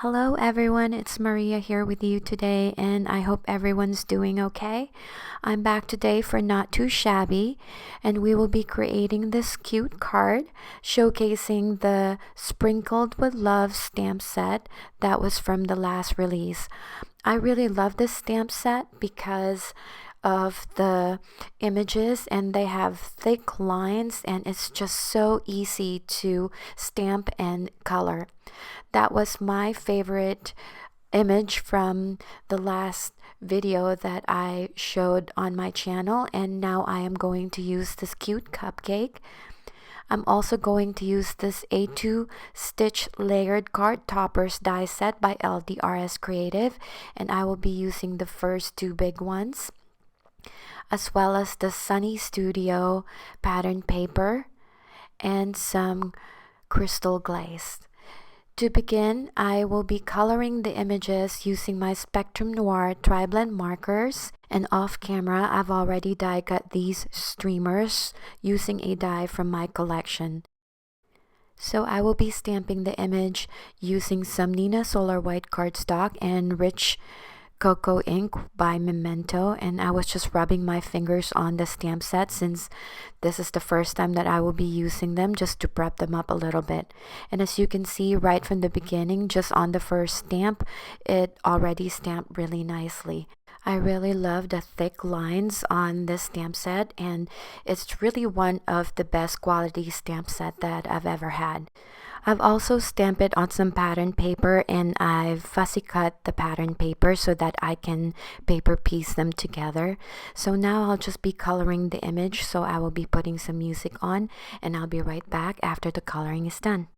Hello everyone, it's Maria here with you today, and I hope everyone's doing okay. I'm back today for Not Too Shabby, and we will be creating this cute card showcasing the Sprinkled with Love stamp set that was from the last release. I really love this stamp set because of the images, and they have thick lines and it's just so easy to stamp and color. That was my favorite image from the last video that I showed on my channel, and now I am going to use this cute cupcake. I'm also going to use this A2 Stitch Layered Card Toppers die set by LDRS Creative, and I will be using the first two big ones, as well as the Sunny Studio pattern paper and some crystal glaze. To begin, I will be coloring the images using my Spectrum Noir Tri-Blend markers, and off camera I've already die cut these streamers using a die from my collection. So I will be stamping the image using some Nina Solar White cardstock and Rich Cocoa ink by Memento, and I was just rubbing my fingers on the stamp set since this is the first time that I will be using them, just to prep them up a little bit. And as you can see right from the beginning, just on the first stamp, it already stamped really nicely. I really love the thick lines on this stamp set, and it's really one of the best quality stamp set that I've ever had. I've also stamped it on some pattern paper, and I've fussy cut the pattern paper so that I can paper piece them together. So now I'll just be coloring the image, so I will be putting some music on, and I'll be right back after the coloring is done.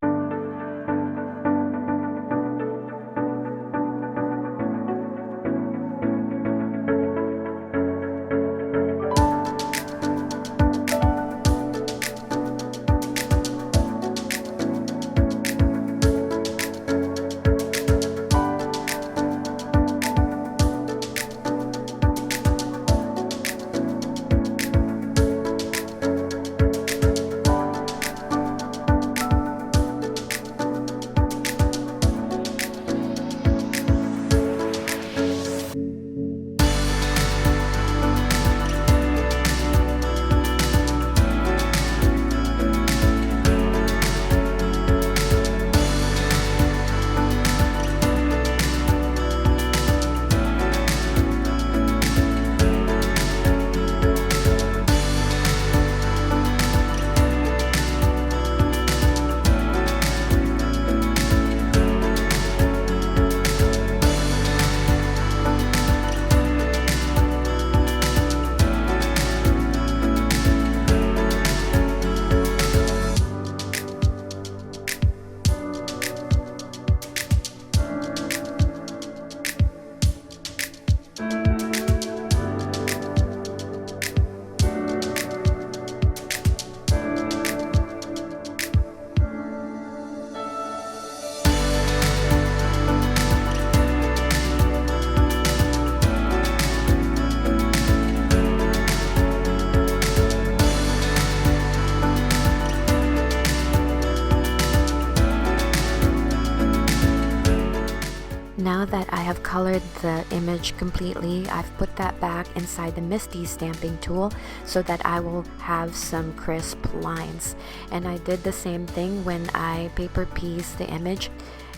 Now that I have colored the image completely, I've put that back inside the Misty stamping tool so that I will have some crisp lines. And I did the same thing when I paper pieced the image,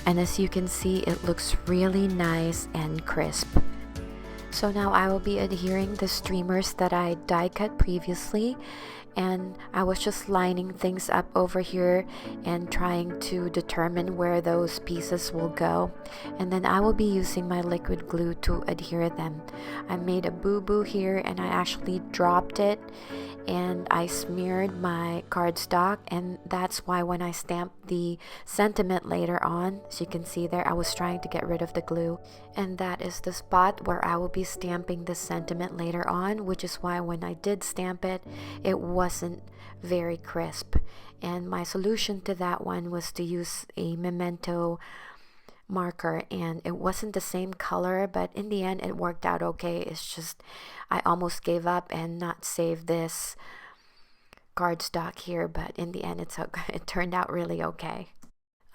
and as you can see, it looks really nice and crisp. So now I will be adhering the streamers that I die cut previously, and I was just lining things up over here and trying to determine where those pieces will go, and then I will be using my liquid glue to adhere them. I made a boo-boo here, and I actually dropped it and I smeared my cardstock, and that's why when I stamped the sentiment later on, as you can see there, I was trying to get rid of the glue, and that is the spot where I will be stamping the sentiment later on, which is why when I did stamp it, it wasn't very crisp. And my solution to that one was to use a Memento marker, and it wasn't the same color, but in the end it worked out okay. It's just I almost gave up and not saved this cardstock here, but in the end it turned out really okay.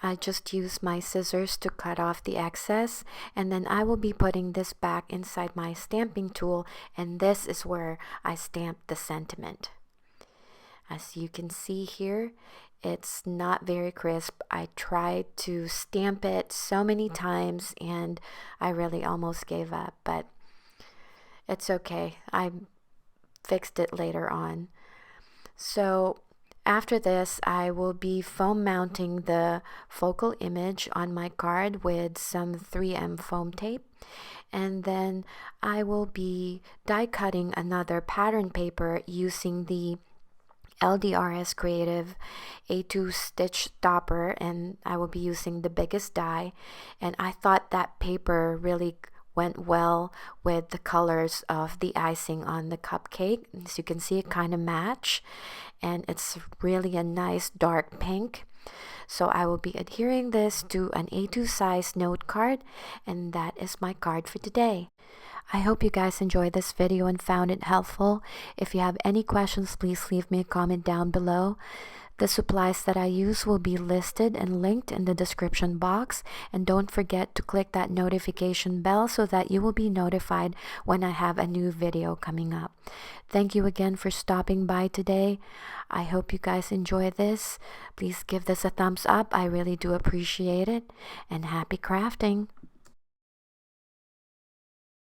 I just use my scissors to cut off the excess, and then I will be putting this back inside my stamping tool, and this is where I stamp the sentiment. As you can see here, it's not very crisp. I tried to stamp it so many times and I really almost gave up, but it's okay. I fixed it later on. So after this, I will be foam mounting the focal image on my card with some 3M foam tape. And then I will be die cutting another pattern paper using the LDRS Creative A2 stitch stopper, and I will be using the biggest die. And I thought that paper really went well with the colors of the icing on the cupcake. As you can see, it kind of match, and it's really a nice dark pink. So I will be adhering this to an A2 size note card, and that is my card for today. I hope you guys enjoyed this video and found it helpful. If you have any questions, please leave me a comment down below. The supplies that I use will be listed and linked in the description box. And don't forget to click that notification bell so that you will be notified when I have a new video coming up. Thank you again for stopping by today. I hope you guys enjoy this. Please give this a thumbs up. I really do appreciate it. And happy crafting!